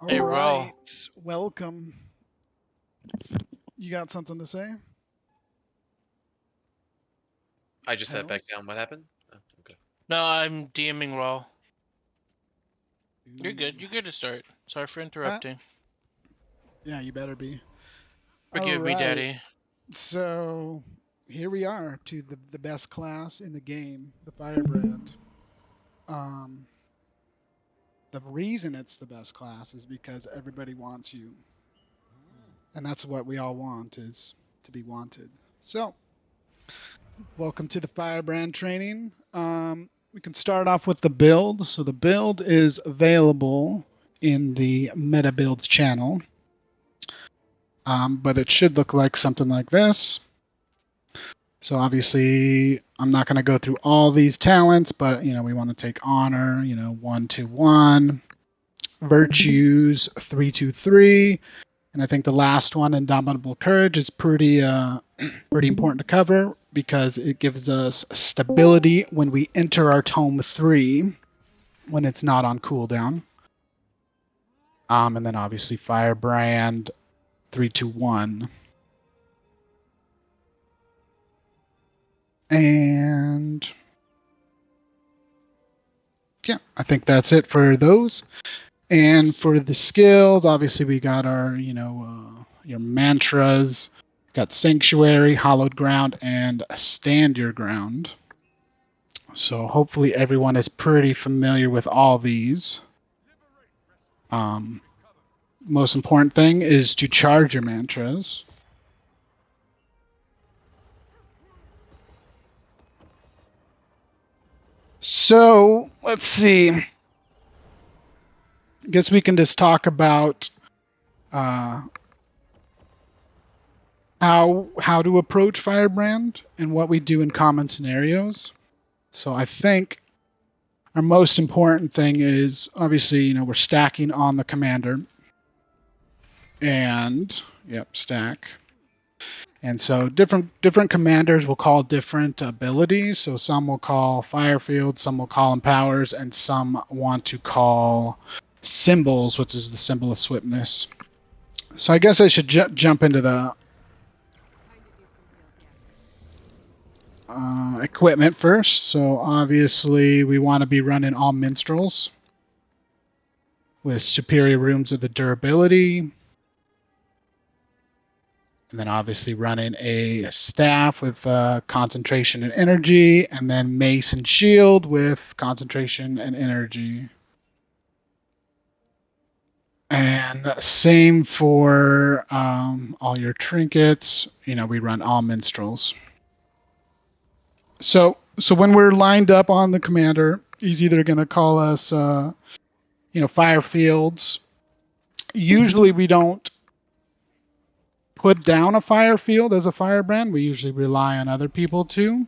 Hey, All Ro. right, welcome. You got something to say? I just sat back Hells? down. What happened? Oh, okay. No, I'm DMing Ro. You're Ooh. good. You're good to start. Sorry for Ah, interrupting. yeah, you better be. All Forgive me, right, Daddy. so here we are to the best class in the game, the Firebrand. Um, the reason it's the best class is because everybody wants you, and that's what we all want, is to be wanted. So, welcome to the Firebrand training. We can start off with the build. So the build is available in the meta builds channel, but it should look like something like this. So obviously, I'm not going to go through all these talents, but we want to take honor, 1-1, virtues 3-3, and I think the last one, Indomitable Courage, is pretty pretty important to cover because it gives us stability when we enter our Tome 3 when it's not on cooldown. And then obviously Firebrand 3-1. And yeah, I think that's it for those. And for the skills, obviously we got our, your mantras. Got Sanctuary, Hallowed Ground, and Stand Your Ground. So hopefully everyone is pretty familiar with all these. Most important thing is to charge your mantras. So let's see. I guess we can just talk about how to approach Firebrand and what we do in common scenarios. So I think our most important thing is obviously we're stacking on the commander, and stack. And so different commanders will call different abilities. So some will call Firefield, some will call Empowers, and some want to call Symbols, which is the symbol of swiftness. So I guess I should jump into the equipment first. So obviously we want to be running all minstrels with superior rooms of the durability. And then obviously running a staff with concentration and energy, and then mace and shield with concentration and energy. And same for all your trinkets. We run all minstrels. So when we're lined up on the commander, he's either going to call us, fire fields. Usually we don't put down a fire field as a firebrand. We usually rely on other people too.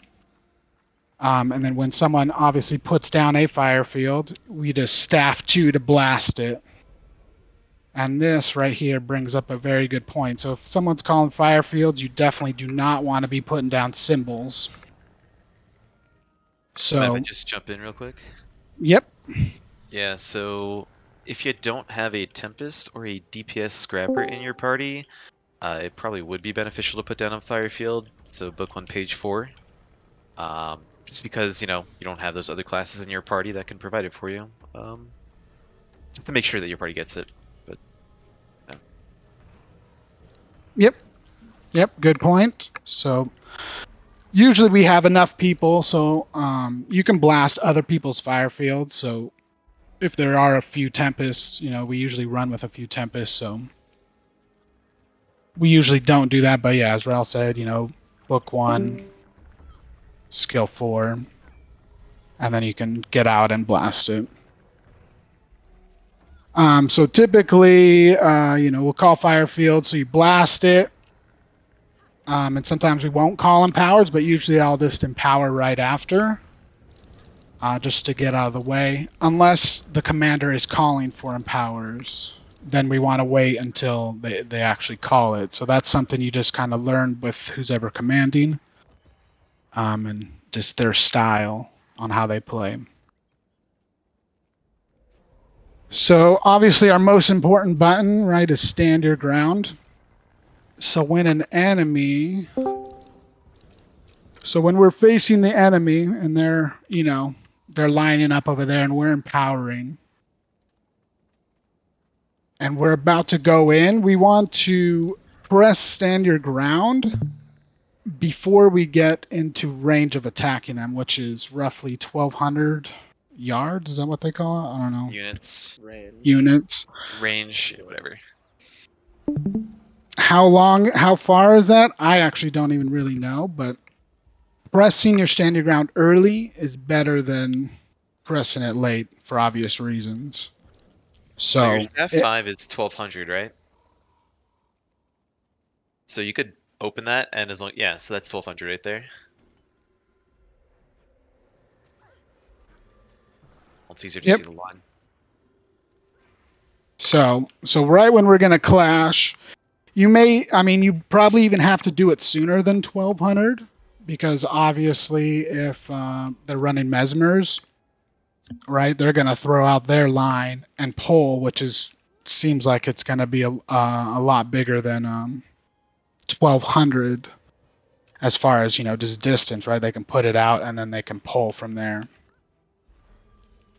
And then when someone obviously puts down a fire field, we just staff 2 to blast it. And this right here brings up a very good point. So if someone's calling fire fields, you definitely do not want to be putting down symbols. Mind if I So, just jump in real quick? yep. Yeah, so if you don't have a Tempest or a DPS Scrapper in your party, it probably would be beneficial to put down on Firefield. So book 1, page 4. Just because, you don't have those other classes in your party that can provide it for you. Just to make sure that your party gets it. But Yep, good point. So usually we have enough people, so you can blast other people's fire fields. So if there are a few tempests, we usually run with a few tempests. So we usually don't do that, but yeah, as Ralph said, book 1, skill 4, and then you can get out and blast it. So typically, we'll call fire field, so you blast it. And sometimes we won't call empowers, but usually I'll just empower right after, just to get out of the way. Unless the commander is calling for empowers, then we want to wait until they actually call it. So that's something you just kind of learn with who's ever commanding, and just their style on how they play. So obviously our most important button, right, is stand your ground. So when an enemy, so when we're facing the enemy and they're, they're lining up over there and we're empowering and we're about to go in, we want to press stand your ground before we get into range of attacking them, which is roughly 1,200 yards. Is that what they call it? I don't know. Units, Units. range, whatever. How far is that? I actually don't even really know, but pressing your stand your ground early is better than pressing it late for obvious reasons. So your So, staff 5 is 1,200, right? So you could open that, and as long yeah, so that's 1,200 right there. It's easier to Yep. see the line. so right when we're going to clash, you probably even have to do it sooner than 1,200 because obviously if they're running mesmers, right, they're going to throw out their line and pull, which seems like it's going to be a lot bigger than 1,200 as far as, just distance, right? They can put it out and then they can pull from there.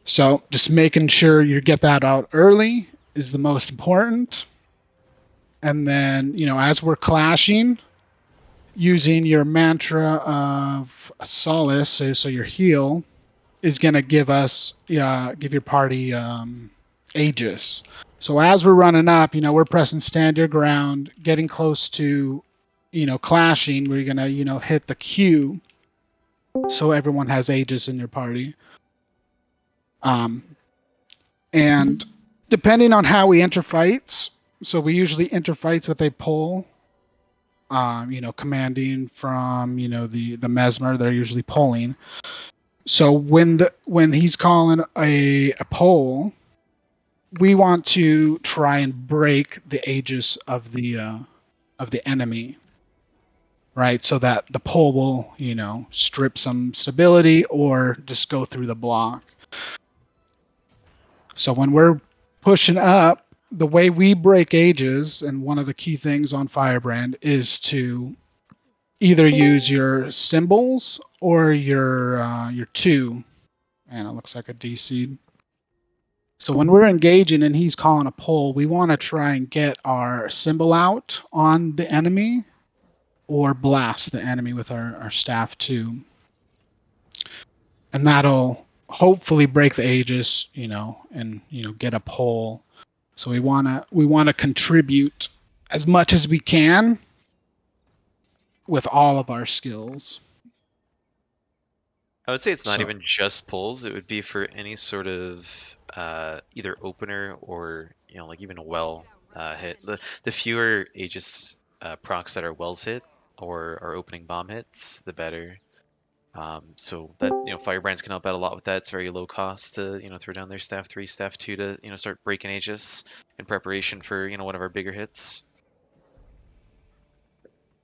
So just making sure you get that out early is the most important. And then, as we're clashing, using your mantra of solace, so your heal, is going to give your party Aegis. So as we're running up, we're pressing stand your ground, getting close to, clashing. We're going to, hit the Q so everyone has Aegis in your party. And depending on how we enter fights, so we usually enter fights with a pull, commanding from, the mesmer, they're usually pulling. So when he's calling a pull, we want to try and break the Aegis of the enemy, right? So that the pull will, strip some stability or just go through the block. So when we're pushing up, the way we break Aegis, and one of the key things on Firebrand is to either use your symbols or your 2. And it looks like a DC. So when we're engaging and he's calling a pull, we want to try and get our symbol out on the enemy or blast the enemy with our staff 2. And that'll hopefully break the Aegis, and get a pull. So we wanna contribute as much as we can with all of our skills. I would say it's not So- even just pulls. It would be for any sort of either opener or like even a well hit. The fewer Aegis procs that are wells hit or are opening bomb hits, the better. So that Firebrands can help out a lot with that. It's very low cost to throw down their staff 3, staff 2 to start breaking Aegis in preparation for one of our bigger hits.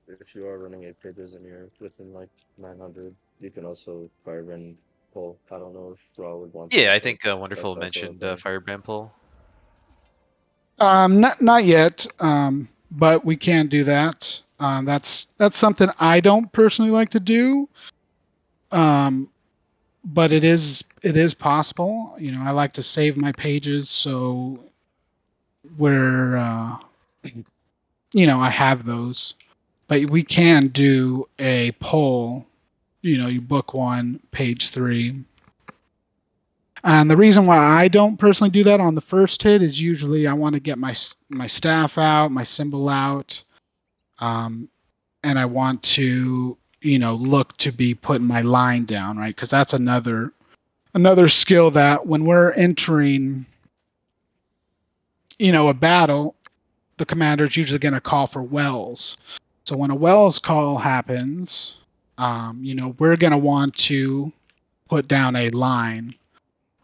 If you are running 8 pages and you're within like 900, you can also Firebrand pull. I don't know if Raw would want. Yeah, that, I but think that's Wonderful also a mentioned thing. Firebrand pull. Not yet, but we can do that. That's something I don't personally like to do. But it is possible. I like to save my pages so where I have those. But we can do a poll. You book 1, page 3. And the reason why I don't personally do that on the first hit is usually I want to get my staff out, my symbol out, and I want to look to be putting my line down, right? Because that's another skill that when we're entering a battle, the commander is usually going to call for wells. So when a wells call happens, we're going to want to put down a line,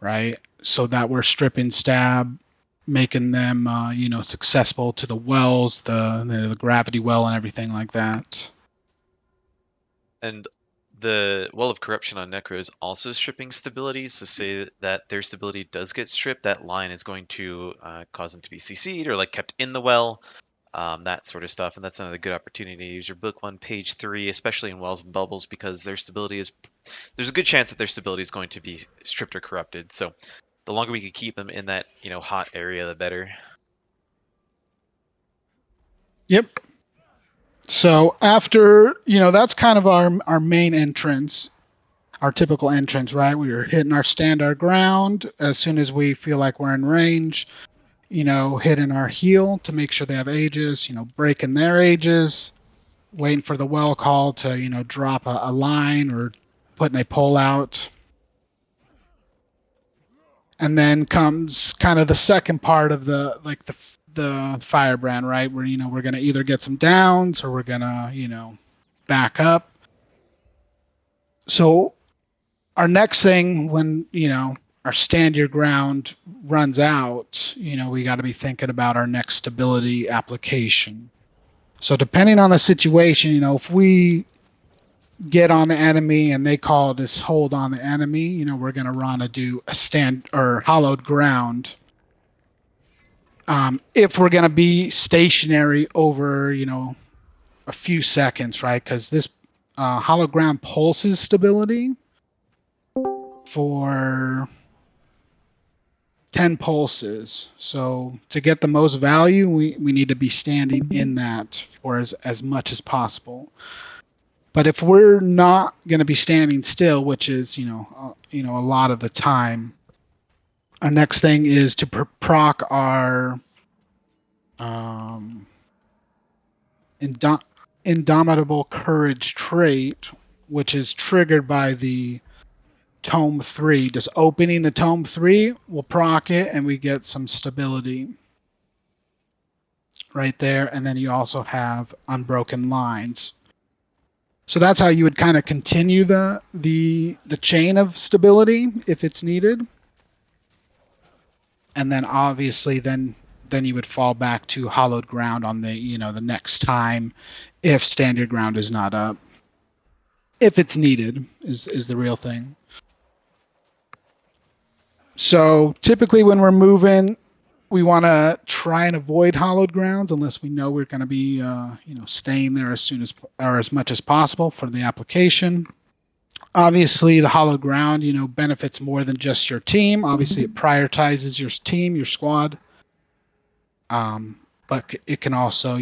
right? So that we're stripping stab, making them, successful to the wells, the gravity well and everything like that. And The Well of Corruption on Necro is also stripping stability, so say that their stability does get stripped, that line is going to cause them to be CC'd or like kept in the well, that sort of stuff, and that's another good opportunity to use your book 1, page 3, especially in Wells and Bubbles, because their stability is, there's a good chance that their stability is going to be stripped or corrupted, so the longer we can keep them in that, hot area, the better. Yep. So after, that's kind of our main entrance, our typical entrance, right? We are hitting our stand our ground as soon as we feel like we're in range, hitting our heal to make sure they have Aegis, breaking their Aegis, waiting for the well call to, drop a line or putting a pole out. And then comes kind of the second part of the Firebrand, right? Where, we're going to either get some downs or we're going to, back up. So our next thing when, our stand your ground runs out, we got to be thinking about our next stability application. So depending on the situation, if we get on the enemy and they call this hold on the enemy, we're going to run to do a stand or hallowed ground. If we're going to be stationary over, a few seconds, right? Because this hallowed ground pulses stability for 10 pulses. So to get the most value, we need to be standing in that for as much as possible. But if we're not going to be standing still, which is, a lot of the time, our next thing is to proc our Indomitable courage trait, which is triggered by the Tome 3. Just opening the Tome 3 will proc it, and we get some stability right there. And then you also have Unbroken Lines. So that's how you would kind of continue the chain of stability if it's needed. And then obviously then you would fall back to hallowed ground on the the next time if stand your ground is not up. If it's needed is the real thing. So typically when we're moving, we want to try and avoid hallowed grounds unless we know we're going to be staying there as soon as or as much as possible for the application. Obviously the hallowed ground benefits more than just your team. Obviously it prioritizes your team, your squad. But it can also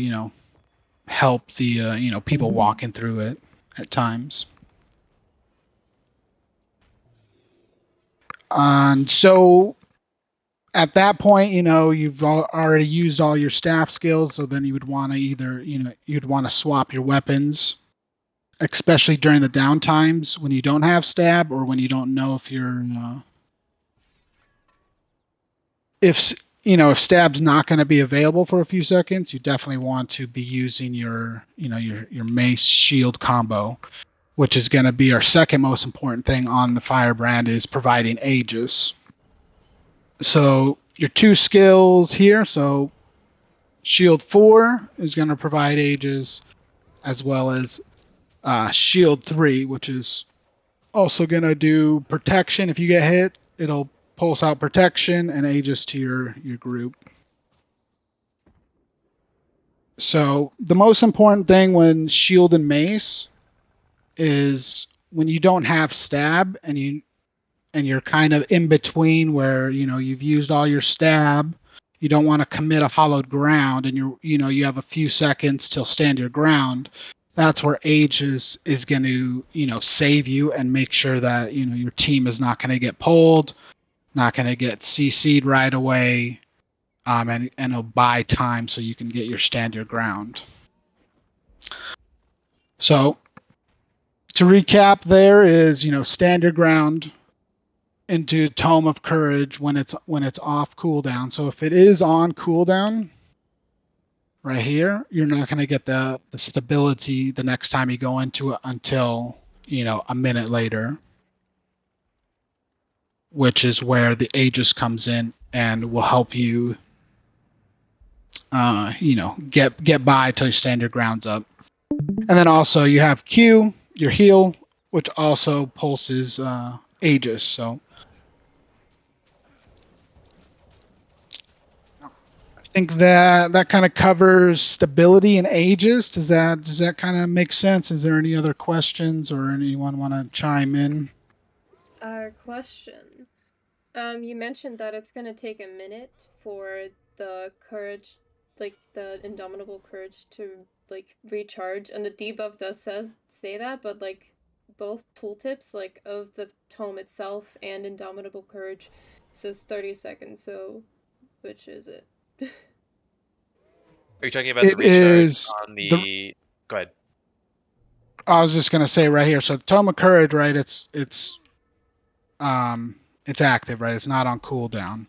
help the people walking through it at times. And so at that point, you've already used all your staff skills, so then you would want to either, you'd want to swap your weapons, especially during the downtimes when you don't have stab or when you don't know if you're, if stab's not going to be available for a few seconds, you definitely want to be using your, your mace shield combo, which is going to be our second most important thing on the Firebrand, is providing Aegis. So your two skills here, so Shield 4 is going to provide Aegis, as well as Shield 3, which is also going to do protection. If you get hit, it'll pulse out protection and Aegis to your group. So the most important thing when Shield and Mace is when you don't have stab and you're kind of in between where you've used all your stab, you don't want to commit a hallowed ground, and you have a few seconds till stand your ground. That's where Aegis is going to save you and make sure that your team is not going to get pulled, not going to get CC'd right away, and it'll buy time so you can get your stand your ground. So to recap, there is stand your ground into Tome of Courage when it's off cooldown. So if it is on cooldown right here, you're not going to get the stability the next time you go into it until a minute later, which is where the Aegis comes in and will help you get by till you stand your grounds up. And then also you have Q, your heal, which also pulses Aegis. So I think that kind of covers stability and Aegis. Does that kind of make sense? Is there any other questions or anyone want to chime in? Question. You mentioned that it's gonna take a minute for the courage, like the Indomitable courage, to like recharge, and the debuff does say that, but like both tooltips, like of the tome itself and Indomitable courage, says 30 seconds. So, which is it? Are you talking about the It recharge is on the? Go ahead. I was just gonna say right here. So the Tome of Courage, right? It's active, right? It's not on cooldown.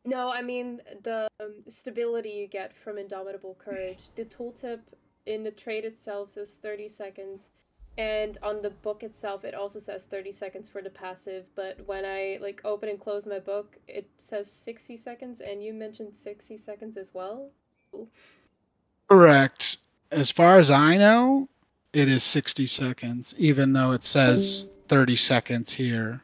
No, I mean the stability you get from Indomitable Courage. The tooltip in the trade itself says 30 seconds, and on the book itself it also says 30 seconds for the passive, but when I like open and close my book, it says 60 seconds, and you mentioned 60 seconds as well? Correct. As far as I know, it is 60 seconds, even though it says 30 seconds here.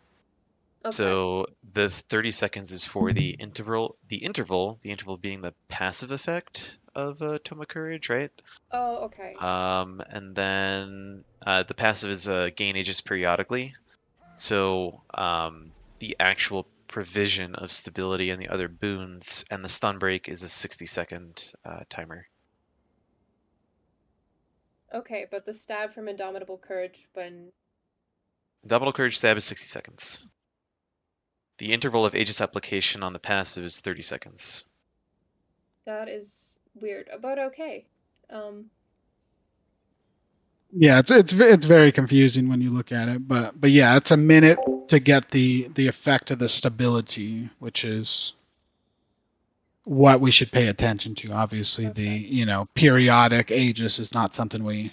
Okay. So the 30 seconds is for the interval. The interval being the passive effect of Tome of Courage, right? Oh, okay. And then the passive is gain Aegis periodically. So the actual provision of stability and the other boons and the stun break is a 60-second timer. Okay, but the stab from Indomitable Courage when... Indomitable Courage stab is 60 seconds. The interval of Aegis application on the passive is 30 seconds. That is weird, but okay. Yeah, it's very confusing when you look at it, but yeah, it's a minute to get the effect of the stability, which is what we should pay attention to. Obviously, Okay. the periodic Aegis is not something we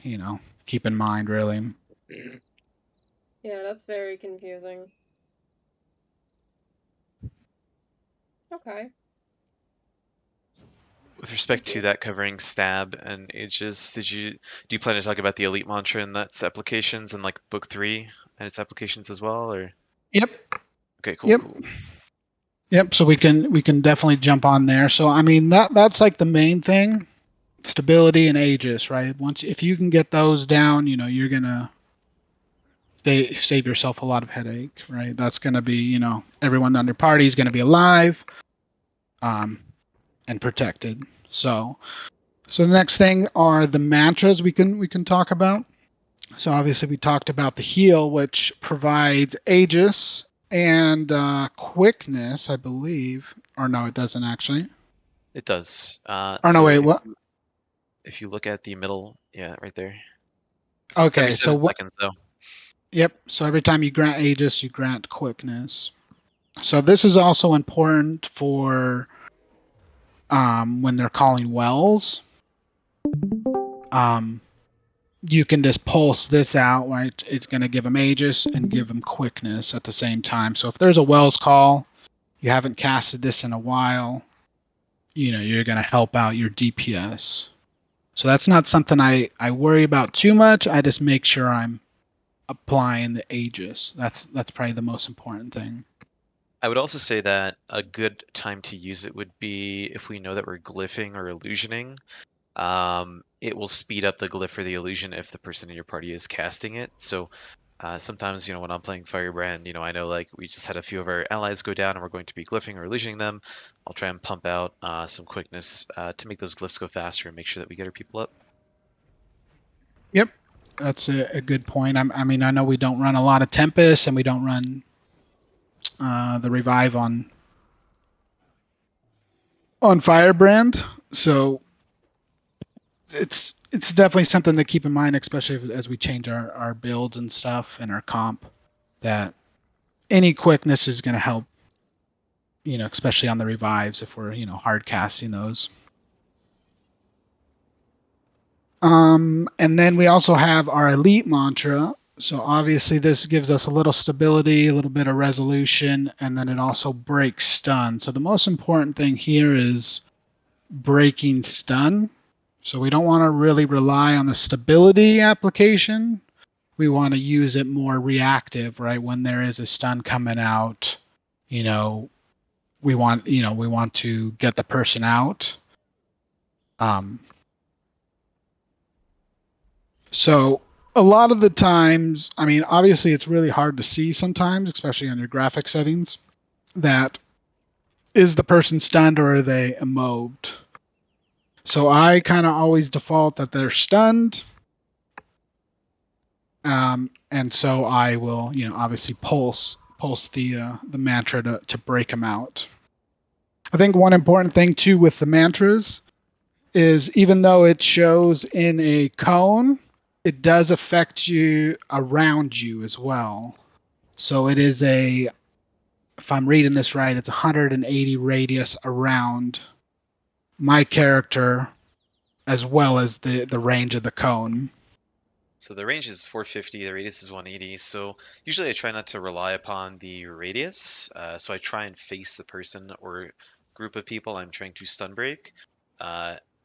keep in mind really. Yeah, that's very confusing. Okay. With respect to that covering stab and Aegis, do you plan to talk about the elite mantra and its applications in like book 3 and its applications as well, or? Yep. Okay, cool. Yep. Cool. Yep. So we can definitely jump on there. So I mean that's like the main thing, stability and Aegis, right? If you can get those down, you're gonna save yourself a lot of headache, right? That's gonna be everyone on your party is gonna be alive, and protected. So the next thing are the mantras we can talk about. So obviously we talked about the heal, which provides Aegis and quickness, I believe. Or no, it doesn't actually. It does. Or no, wait, what? If you look at the middle, yeah, right there. Okay, it's every 7 seconds though. Yep. So every time you grant Aegis, you grant quickness. So this is also important for when they're calling wells. You can just pulse this out, right? It's going to give them Aegis and give them quickness at the same time. So if there's a Wells call, you haven't casted this in a while, you're going to help out your DPS. So that's not something I worry about too much. I just make sure I'm applying the Aegis. That's probably the most important thing. I would also say that a good time to use it would be if we know that we're glyphing or illusioning. It will speed up the glyph or the illusion if the person in your party is casting it. So sometimes, when I'm playing Firebrand, I know like we just had a few of our allies go down and we're going to be glyphing or illusioning them. I'll try and pump out some quickness to make those glyphs go faster and make sure that we get our people up. Yep, that's a good point. I mean, I know we don't run a lot of Tempest and we don't run the revive on Firebrand, so it's definitely something to keep in mind, especially as we change our builds and stuff and our comp, that any quickness is going to help, especially on the revives if we're hard casting those. And then we also have our elite mantra. So obviously this gives us a little stability, a little bit of resolution, and then it also breaks stun. So the most important thing here is breaking stun. So we don't want to really rely on the stability application. we want to use it more reactive, right? When there is a stun coming out, we want to get the person out. So a lot of the times, I mean, obviously it's really hard to see sometimes, especially on your graphic settings, that is the person stunned or are they immobed? So I kind of always default that they're stunned. And so I will, obviously pulse the mantra to break them out. I think one important thing too with the mantras is even though it shows in a cone, it does affect you around you as well. So it is if I'm reading this right, it's 180 radius around my character as well as the range of the cone. So the range is 450, the radius is 180. So usually I try not to rely upon the radius. So I try and face the person or group of people I'm trying to stun break.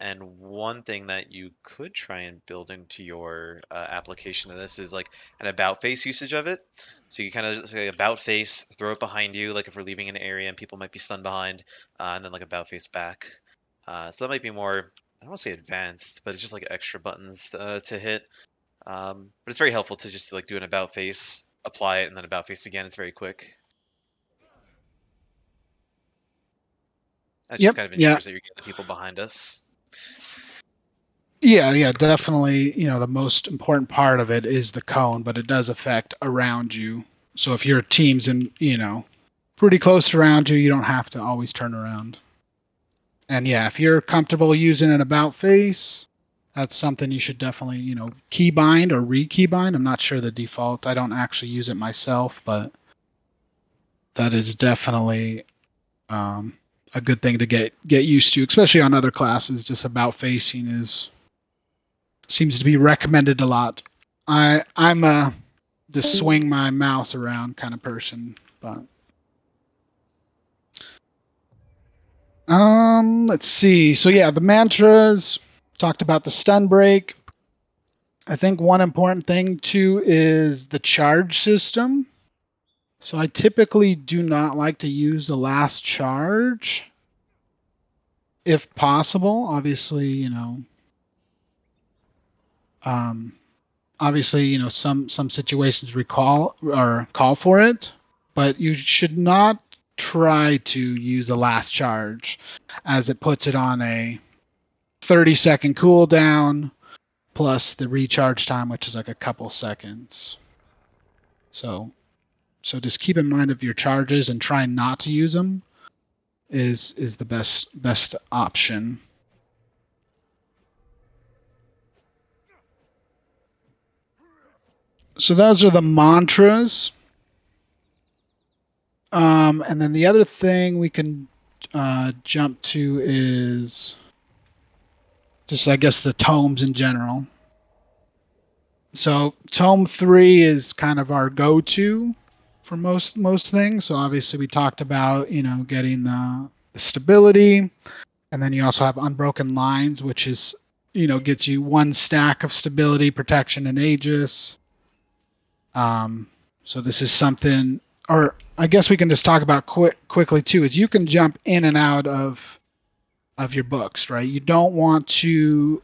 And one thing that you could try and build into your application of this is like an about face usage of it. So you kind of just like about face, throw it behind you, like if we're leaving an area and people might be stunned behind, and then like about face back. So that might be more, I don't want to say advanced, but it's just like extra buttons to hit. But it's very helpful to just like do an about face, apply it, and then about face again. It's very quick. That just kind of ensures that you're getting the people behind us. Yeah, definitely. The most important part of it is the cone, but it does affect around you. So if your team's in, pretty close around you, you don't have to always turn around. And yeah, if you're comfortable using an about face, that's something you should definitely, keybind or re-keybind. I'm not sure the default. I don't actually use it myself, but that is definitely a good thing to get used to, especially on other classes. Just about facing seems to be recommended a lot. I'm a just swing my mouse around kind of person, but let's see. So yeah, the mantras, talked about the stun break. I think one important thing too is the charge system. So I typically do not like to use the last charge if possible. Obviously, some situations call for it, but you should not try to use the last charge, as it puts it on a 30-second cooldown plus the recharge time, which is like a couple seconds. So just keep in mind of your charges and try not to use them is the best option. So those are the mantras. And then the other thing we can jump to is just, I guess, the tomes in general. So tome 3 is kind of our go-to for most things. So obviously we talked about, getting the stability, and then you also have unbroken lines, which is, gets you 1 stack of stability, protection, and Aegis. So this is something, or I guess we can just talk about quickly too, is you can jump in and out of your books, right? You don't want to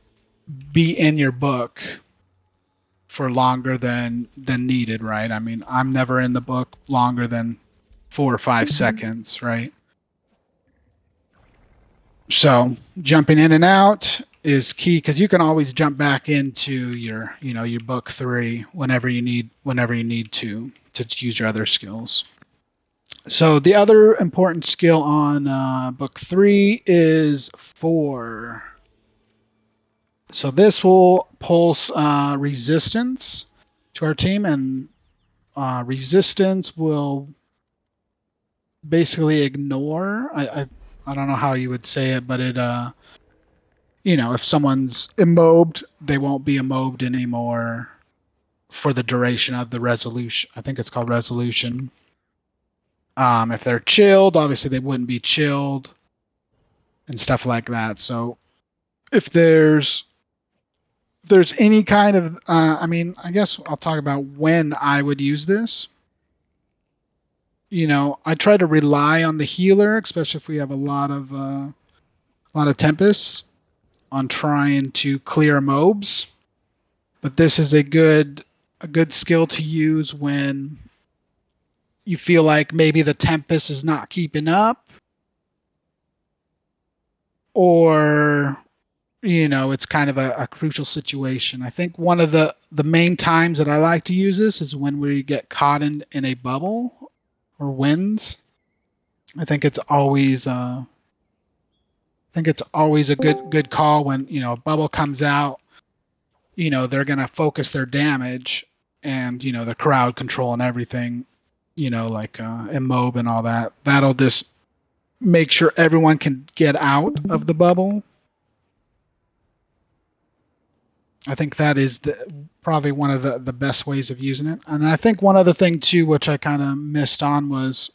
be in your book for longer than needed, right? I mean, I'm never in the book longer than 4 or 5 seconds, right? So jumping in and out is key, because you can always jump back into your book 3 whenever you need to use your other skills. So the other important skill on book 3 is 4. So this will pulse resistance to our team, and resistance will basically ignore. I don't know how you would say it, but it if someone's immobed, they won't be immobed anymore for the duration of the resolution. I think it's called resolution. If they're chilled, obviously they wouldn't be chilled and stuff like that. So if there's there's any kind of, I mean, I guess I'll talk about when I would use this. You know, I try to rely on the healer, especially if we have a lot of tempests, on trying to clear mobs. But this is a good skill to use when you feel like maybe the tempest is not keeping up, or you know, it's kind of a crucial situation. I think one of the main times that I like to use this is when we get caught in a bubble or winds. I think it's always a good call when, you know, a bubble comes out. You know, they're gonna focus their damage, and you know, the crowd control and everything. You know, like immob and all that. That'll just make sure everyone can get out of the bubble. I think that is probably one of the best ways of using it. And I think one other thing too, which I kind of missed on, was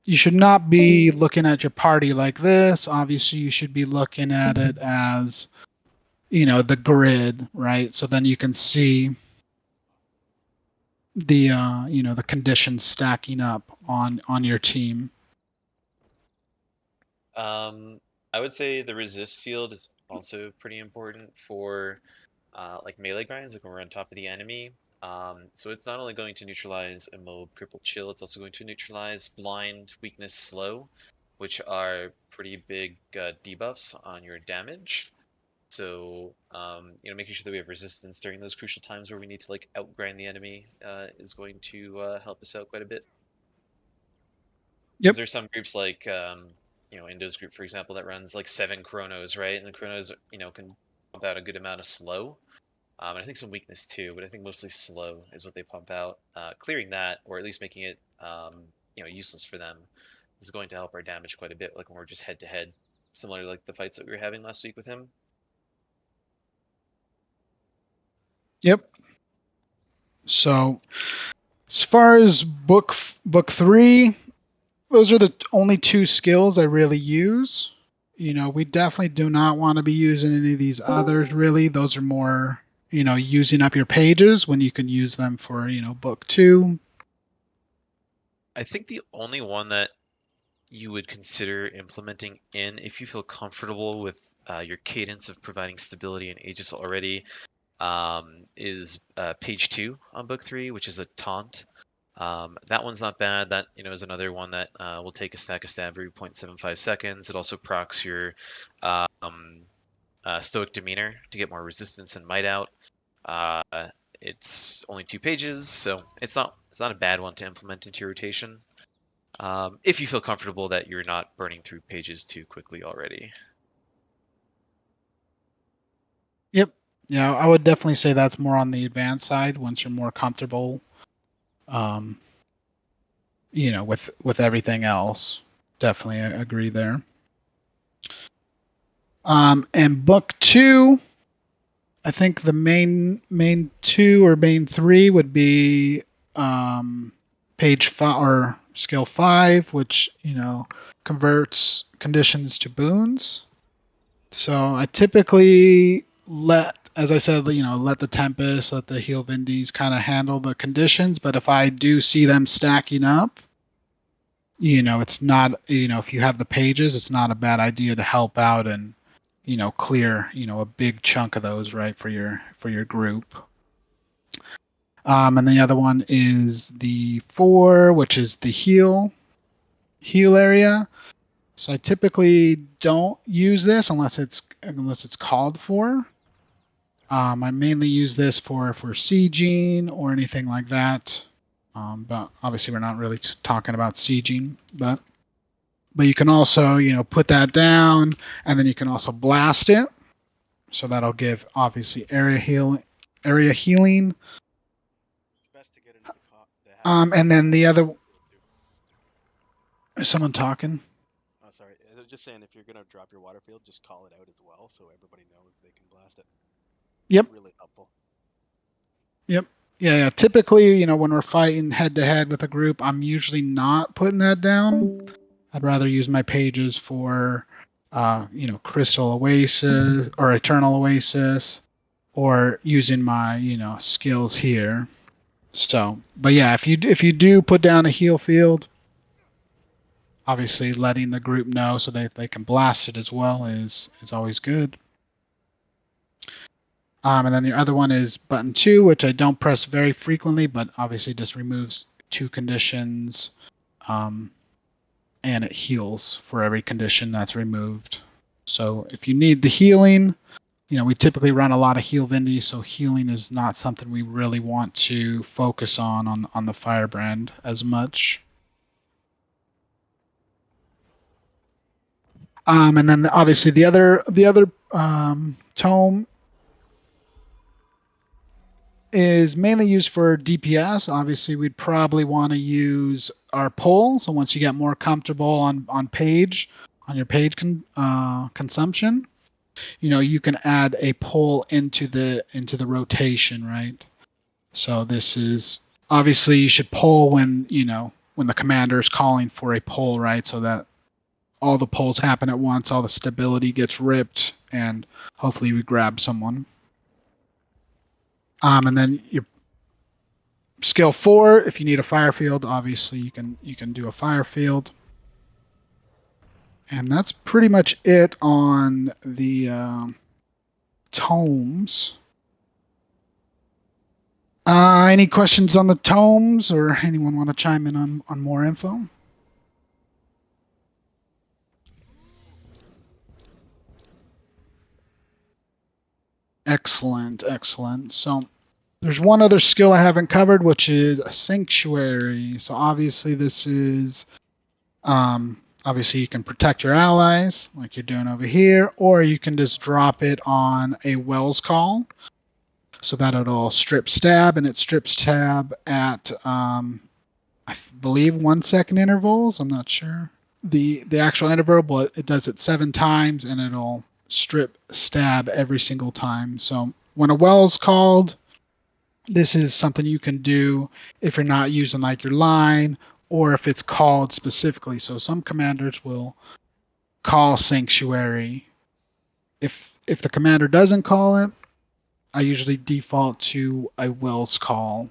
you should not be looking at your party like this. Obviously, you should be looking at it as, you know, the grid, right? So then you can see the you know, the conditions stacking up on your team. I would say the resist field is also pretty important for like melee grinds, like when we're on top of the enemy. So it's not only going to neutralize immob, cripple, chill, it's also going to neutralize blind, weakness, slow, which are pretty big debuffs on your damage. So you know, making sure that we have resistance during those crucial times where we need to like outgrind the enemy is going to help us out quite a bit. Yep. There's some groups like you know, Indo's group, for example, that runs like 7 chronos, right? And the chronos, you know, can pump out a good amount of slow. And I think some weakness too, but I think mostly slow is what they pump out. Clearing that, or at least making it, you know, useless for them, is going to help our damage quite a bit. Like when we're just head to head, similar to like the fights that we were having last week with him. Yep. So, as far as book 3, those are the only 2 skills I really use. You know, we definitely do not want to be using any of these others, really. Those are more, you know, using up your pages when you can use them for, you know, book 2. I think the only one that you would consider implementing in, if you feel comfortable with your cadence of providing stability in Aegis already, is page 2 on book 3, which is a taunt. That one's not bad. That, you know, is another one that will take a stack of stab every 0.75 seconds. It also procs your stoic demeanor to get more resistance and might out. It's only 2 pages, so it's not a bad one to implement into your rotation. If you feel comfortable that you're not burning through pages too quickly already. Yep. Yeah, I would definitely say that's more on the advanced side once you're more comfortable, you know, with everything else. Definitely agree there. And book 2, I think the main 2 or main 3 would be page 5 or skill 5, which, you know, converts conditions to boons. So I typically as I said, you know, let the Tempest, let the Wvnderful kind of handle the conditions. But if I do see them stacking up, you know, it's not, you know, if you have the pages, it's not a bad idea to help out and, you know, clear, you know, a big chunk of those, right, for your group. And the other one is the 4, which is the heal area. So I typically don't use this unless it's called for. I mainly use this for sieging or anything like that. But obviously we're not really talking about sieging, but you can also, you know, put that down, and then you can also blast it. So that'll give obviously area healing. And then the other, is someone talking? Oh, sorry. I was just saying, if you're gonna drop your water field, just call it out as well, so everybody knows they can blast it. Yep. Really helpful. Yep. Yeah. Typically, you know, when we're fighting head to head with a group, I'm usually not putting that down. I'd rather use my pages for, you know, Crystal Oasis or Eternal Oasis, or using my, skills here. So, but yeah, if you do put down a heal field, obviously letting the group know so they can blast it as well is always good. And then the other one is button 2, which I don't press very frequently, but obviously just removes 2 conditions, and it heals for every condition that's removed. So if you need the healing, we typically run a lot of heal Vindy, so healing is not something we really want to focus on the Firebrand as much. And then obviously the other tome is mainly used for DPS. Obviously, we'd probably want to use our pull. So once you get more comfortable on your page consumption, you can add a pull into the rotation, right? So this is obviously you should pull when the commander is calling for a pull, right? So that all the pulls happen at once, all the stability gets ripped, and hopefully we grab someone. And then your skill 4, if you need a fire field, obviously you can do a fire field. And that's pretty much it on the tomes. Any questions on the tomes, or anyone want to chime in on more info? Excellent. So there's one other skill I haven't covered, which is a sanctuary. So obviously this is, obviously you can protect your allies like you're doing over here, or you can just drop it on a Wells call so that it'll strip stab, and it strips stab at, I believe 1 second intervals. I'm not sure the actual interval, but it does it 7 times and it'll strip stab every single time. So when a Wells called, this is something you can do if you're not using like your line, or if it's called specifically. So some commanders will call sanctuary. If the commander doesn't call it, I usually default to a Wells call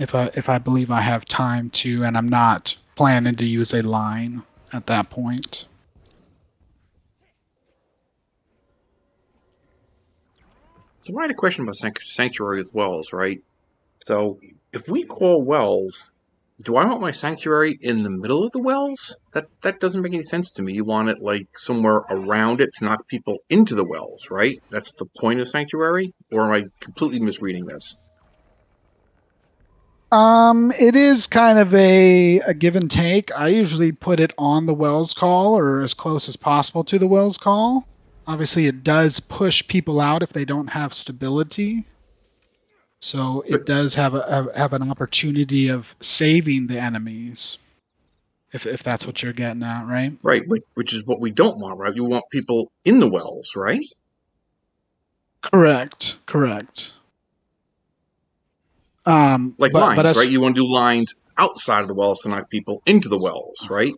if I believe I have time to, and I'm not planning to use a line at that point. So I had a question about Sanctuary with Wells, right? So if we call Wells, do I want my Sanctuary in the middle of the Wells? That doesn't make any sense to me. You want it like somewhere around it to knock people into the Wells, right? That's the point of Sanctuary? Or am I completely misreading this? It is kind of a give and take. I usually put it on the Wells call or as close as possible to the Wells call. Obviously, it does push people out if they don't have stability. So it does have an opportunity of saving the enemies, if that's what you're getting at, right? Right, which is what we don't want, right? You want people in the Wells, right? Correct. Like but lines, as, right? You want to do lines outside of the Wells to knock people into the Wells, right?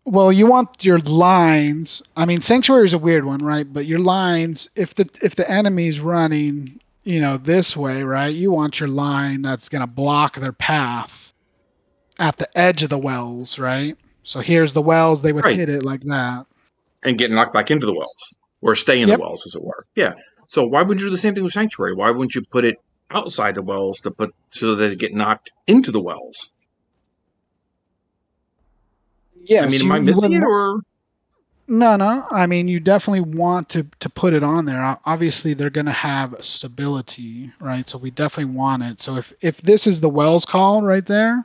well, you want your lines. I mean, Sanctuary is a weird one, right? But your lines, if the enemy's running, this way, right? You want your line that's going to block their path at the edge of the Wells, right? So here's the Wells, they would Right. hit it like that. And get knocked back into the Wells. Or stay in Yep. the Wells, as it were. Yeah. So why wouldn't you do the same thing with Sanctuary? Why wouldn't you put it outside the Wells so that they get knocked into the Wells? Yes, I mean, am I missing it, or? No. I mean, you definitely want to put it on there. Obviously, they're going to have stability, right? So we definitely want it. So if this is the Wells call right there,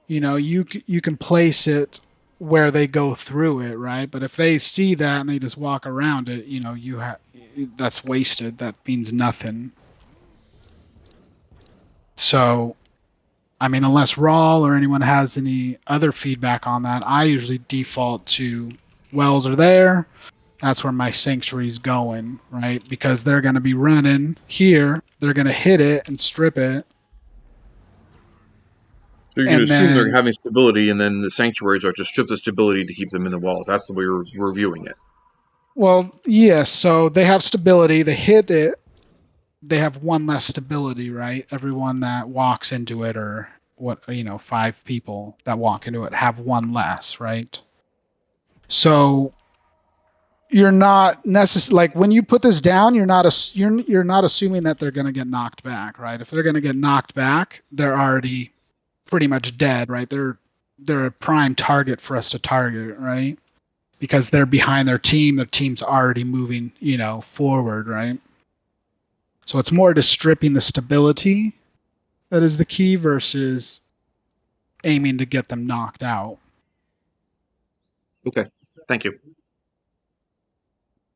you can place it where they go through it, right? But if they see that and they just walk around it, that's wasted. That means nothing. So, I mean, unless Rawl or anyone has any other feedback on that, I usually default to Wells are there. That's where my sanctuary's going, right? Because they're going to be running here. They're going to hit it and strip it. So you're going to assume they're having stability, and then the sanctuaries are to strip the stability to keep them in the Wells. That's the way we're viewing it. Well, yes. So they have stability. They hit it. they have one less stability, right? Everyone that walks into it, or 5 people that walk into it have one less, right? So you're not like when you put this down, you're not assuming that they're going to get knocked back, right? If they're going to get knocked back, they're already pretty much dead, right? They're a prime target for us to target, right? Because they're behind their team. Their team's already moving, forward, right? So it's more just stripping the stability that is the key versus aiming to get them knocked out. Okay, thank you.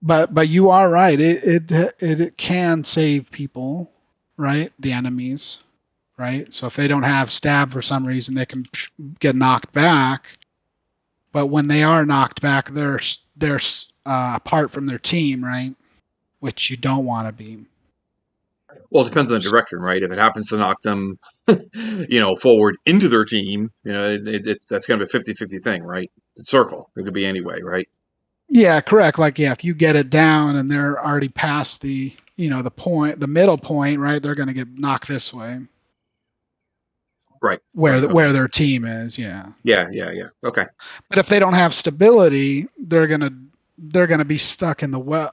But you are right. It can save people, right? The enemies, right? So if they don't have stab for some reason, they can get knocked back. But when they are knocked back, they're apart from their team, right? Which you don't want to be. Well, it depends on the direction, right? If it happens to knock them, forward into their team, that's kind of a 50-50 thing, right? It's a circle. It could be anyway, right? Yeah, correct. Like, yeah, if you get it down and they're already past the middle point, right? They're going to get knocked this way. Right. Where right. where their team is, yeah. Yeah. Okay. But if they don't have stability, they're gonna be stuck in the well.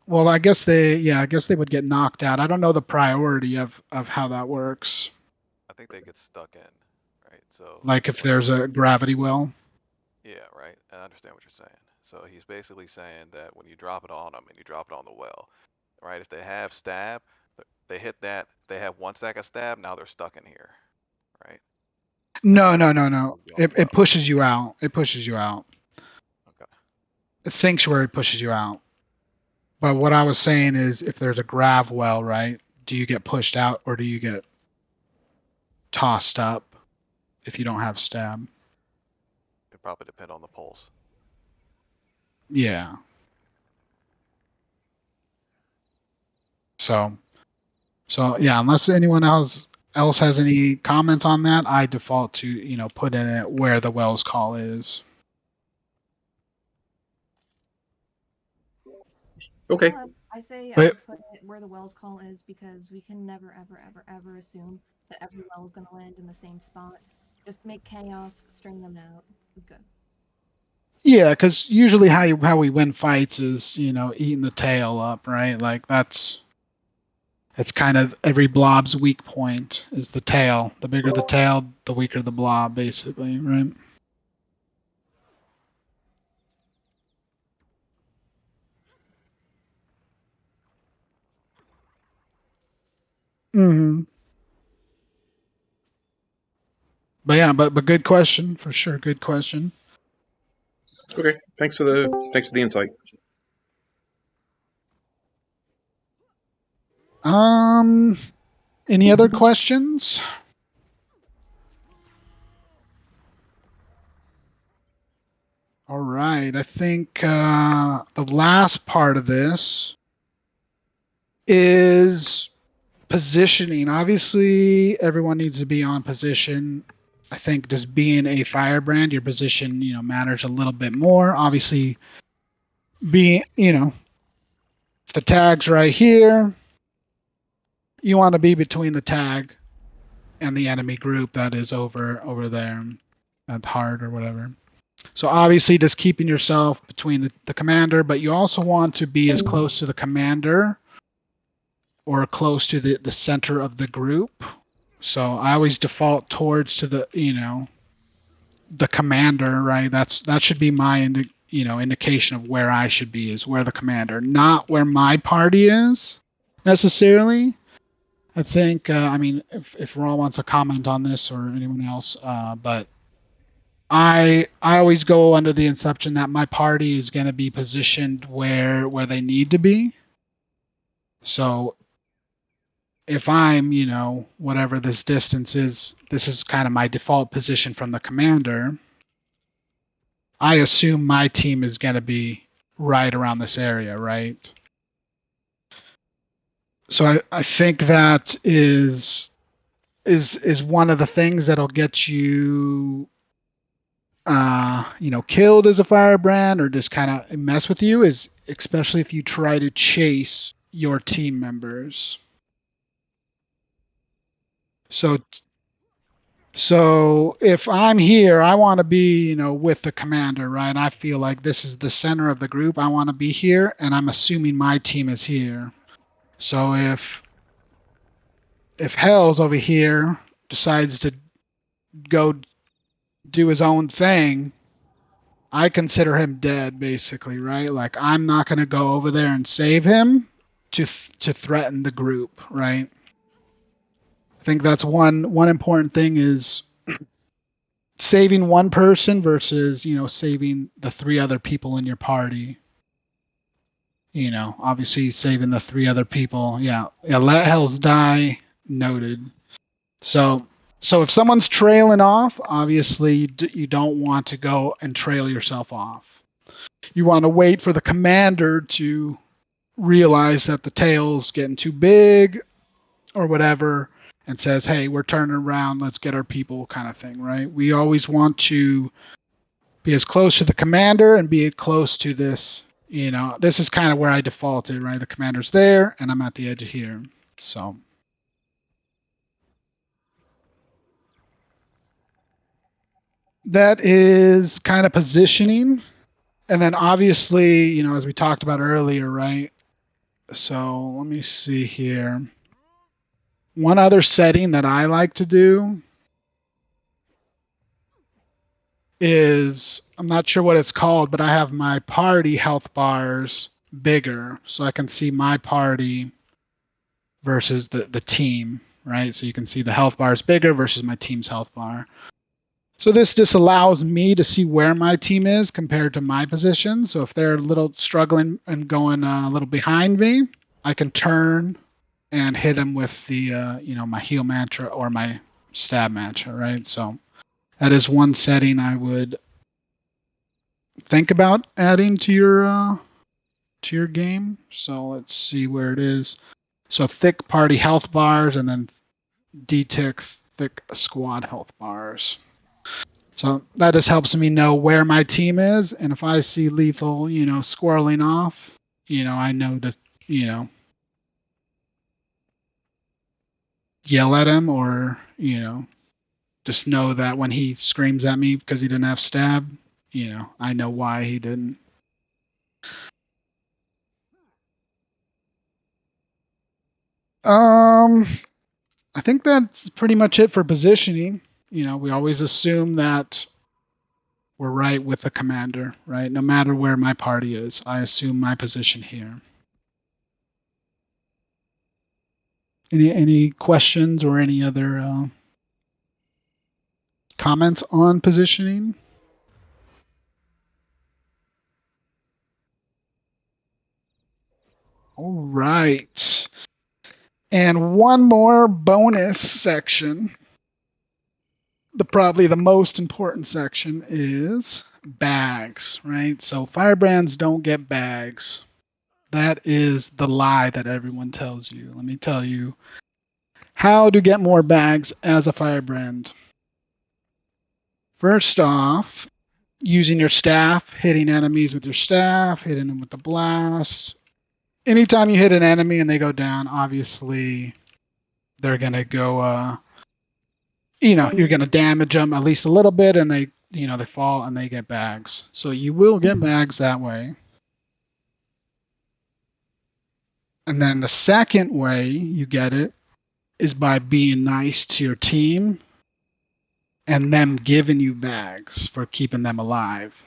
Well, I guess they would get knocked out. I don't know the priority of how that works. I think they get stuck in, right? So Like if there's a gravity well. yeah, right. I understand what you're saying. So he's basically saying that when you drop it on them and you drop it on the well, right? If they have stab, they hit that. They have 1 stack of stab. Now they're stuck in here, right? No. It pushes you out. It pushes you out. Okay. Sanctuary pushes you out. But what I was saying is, if there's a grav well, right? Do you get pushed out or do you get tossed up if you don't have stab? It probably depend on the pulse. Yeah. So yeah, unless anyone else has any comments on that, I default to, put in it where the Wells call is. Okay. I say But- put it where the Wells call is because we can never, ever assume that every well is going to land in the same spot. Just make chaos, string them out. We're good. Yeah, because usually how we win fights is, eating the tail up, right? Like it's kind of every blob's weak point is the tail. The bigger the tail, the weaker the blob, basically, right? Mm-hmm. But yeah, but good question for sure. Good question. Okay. Thanks for the insight. Any other questions? All right. I think the last part of this is positioning. Obviously, everyone needs to be on position. I think just being a firebrand, your position, matters a little bit more. Obviously, being, if the tag's right here, you want to be between the tag and the enemy group that is over there at heart or whatever. So obviously just keeping yourself between the commander, but you also want to be as close to the commander or close to the center of the group. So I always default towards to the the commander, right? That should be my indication of where I should be, is where the commander, not where my party is necessarily. I think if Raw wants to comment on this or anyone else, but I always go under the assumption that my party is going to be positioned where they need to be. So if I'm, whatever this distance is, this is kind of my default position from the commander. I assume my team is going to be right around this area, right? So I think that is one of the things that'll get you killed as a firebrand or just kind of mess with you, is especially if you try to chase your team members. So if I'm here, I want to be, with the commander, right? I feel like this is the center of the group. I want to be here, and I'm assuming my team is here. So if Hell's over here decides to go do his own thing, I consider him dead, basically, right? Like, I'm not going to go over there and save him to threaten the group, right? I think that's one important thing is saving one person versus, saving the 3 other people in your party. Obviously saving the 3 other people. Yeah, let Hells die, noted. So if someone's trailing off, obviously you don't want to go and trail yourself off. You want to wait for the commander to realize that the tail's getting too big or whatever and says, hey, we're turning around, let's get our people, kind of thing, right? We always want to be as close to the commander and be close to this, this is kind of where I defaulted, right? The commander's there and I'm at the edge of here. So that is kind of positioning. And then obviously, as we talked about earlier, right? So let me see here. One other setting that I like to do is, I'm not sure what it's called, but I have my party health bars bigger so I can see my party versus the team, right? So you can see the health bar is bigger versus my team's health bar. So this just allows me to see where my team is compared to my position. So if they're a little struggling and going a little behind me, I can turn and hit them with the, my heal mantra or my stab mantra, right? So that is one setting I would think about adding to your game. So let's see where it is. So thick party health bars and then D-tick thick squad health bars. So that just helps me know where my team is, and if I see lethal, squirreling off, I know to, yell at him or, just know that when he screams at me because he didn't have stab, I know why he didn't. I think that's pretty much it for positioning. We always assume that we're right with the commander, right? No matter where my party is, I assume my position here. Any questions or any other comments on positioning? All right. And one more bonus section. Probably the most important section is bags, right? So firebrands don't get bags. That is the lie that everyone tells you. Let me tell you how to get more bags as a firebrand. First off, using your staff, hitting enemies with your staff, hitting them with the blast. Anytime you hit an enemy and they go down, obviously they're going to go, you're going to damage them at least a little bit and they fall and they get bags. So you will get bags that way. And then the second way you get it is by being nice to your team and them giving you bags for keeping them alive.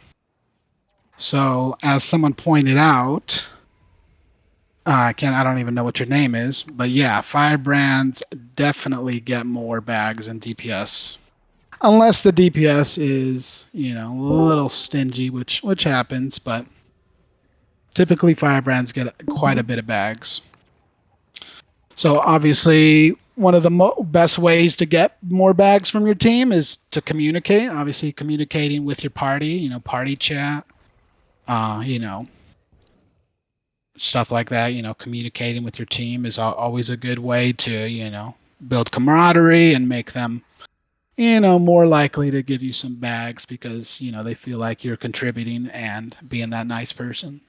So as someone pointed out, I don't even know what your name is, but yeah, firebrands definitely get more bags in DPS. Unless the DPS is, a little stingy, which happens, but typically firebrands get quite a bit of bags. So obviously, one of the best ways to get more bags from your team is to communicate. Obviously, communicating with your party, party chat, stuff like that. Communicating with your team is always a good way to, build camaraderie and make them, more likely to give you some bags because, they feel like you're contributing and being that nice person.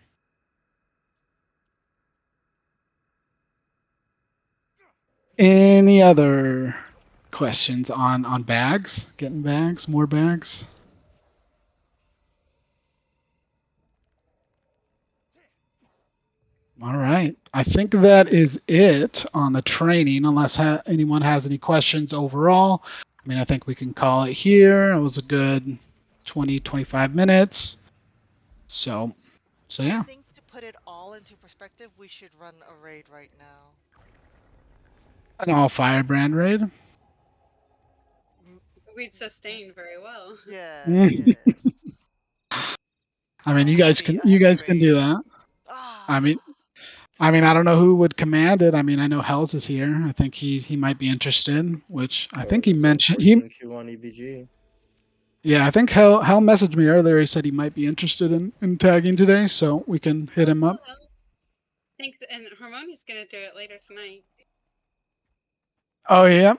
Any other questions on bags? Getting bags? More bags? All right. I think that is it on the training, unless anyone has any questions overall. I mean, I think we can call it here. It was a good 20, 25 minutes. So yeah. I think to put it all into perspective, we should run a raid right now. An all Firebrand raid. We'd sustain very well. Yes, yes. I mean, So you guys can do that. Ah, I mean, I don't know who would command it. I mean, I know Hells is here. I think he might be interested, which I think he mentioned. Q1 EBG. Yeah, I think Hell messaged me earlier. He said he might be interested in tagging today, so we can hit him up. I think, and Harmony's gonna do it later tonight. Oh yeah.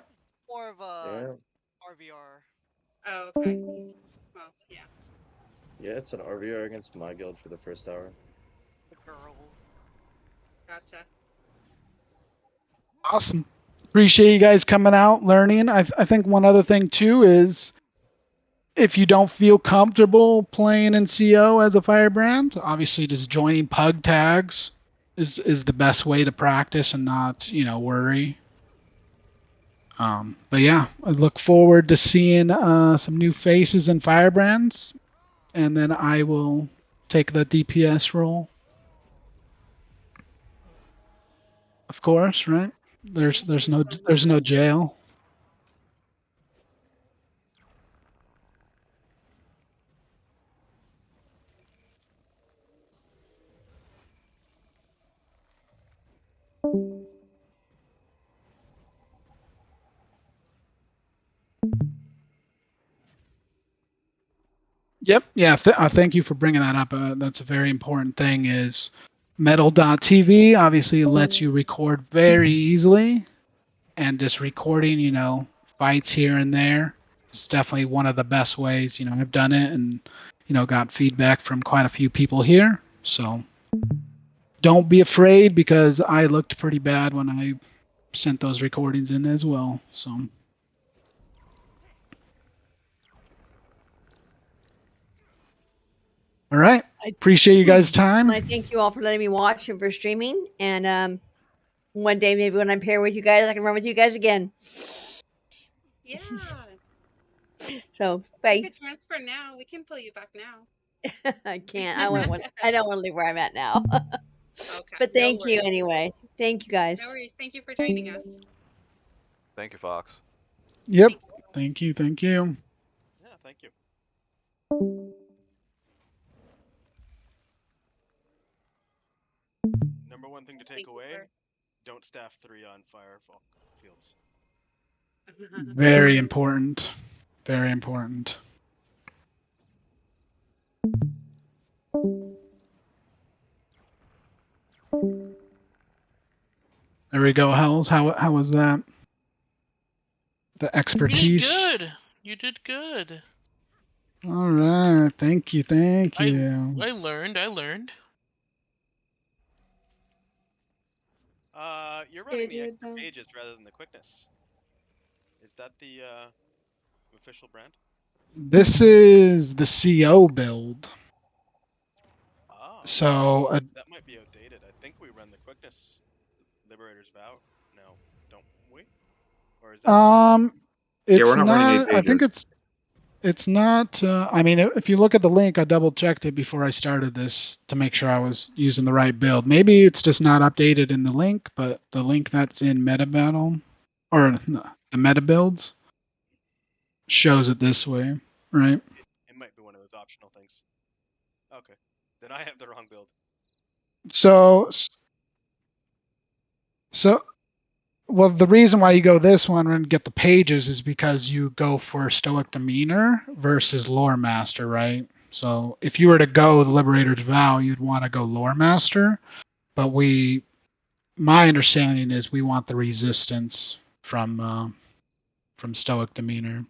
more of a RVR. Oh, okay. Well, yeah. Yeah, it's an RVR against my guild for the first hour. Girl. Gotcha. Awesome. Appreciate you guys coming out, learning. I think one other thing too is if you don't feel comfortable playing in CO as a Firebrand, obviously just joining pug tags is the best way to practice and not, worry. But yeah, I look forward to seeing some new faces and Firebrands, and then I will take the DPS role. Of course, right? There's no jail. Yep. Yeah. Thank you for bringing that up. That's a very important thing. Is Metal.tv obviously lets you record very easily, and just recording, fights here and there is definitely one of the best ways. I've done it and got feedback from quite a few people here. So don't be afraid, because I looked pretty bad when I sent those recordings in as well. So. All right. Appreciate you guys' time. I thank you all for letting me watch and for streaming. And one day, maybe when I'm paired with you guys, I can run with you guys again. Yeah. So, We bye. could transfer now. We can pull you back now. I can't. I don't want to leave where I'm at now. Okay. But thank you anyway. Thank you guys. No worries. Thank you for joining us. Thank you, Fox. Yep. Thank you. Thank you. Yeah, thank you. Number one thing to take away: don't staff 3 on fire fields. Very important. Very important. There we go, Hells. How was that? The expertise. You did good. All right. Thank you. Thank you. I learned. You're running the extra pages rather than the quickness. Is that the official brand? This is the CO build. Oh. So That might be outdated. I think we run the quickness. Liberator's Vow. No, don't we? Or is that? It's we're not running not. I think it's not. I mean, if you look at the link, I double checked it before I started this to make sure I was using the right build. Maybe it's just not updated in the link, but the link that's in Meta Battle or the Meta builds shows it this way, right? It might be one of those optional things. Okay, then I have the wrong build. So, well, the reason why you go this one and get the pages is because you go for Stoic Demeanor versus Lore Master, right? So if you were to go the Liberator's Vow, you'd want to go Lore Master, but my understanding is we want the resistance from Stoic Demeanor.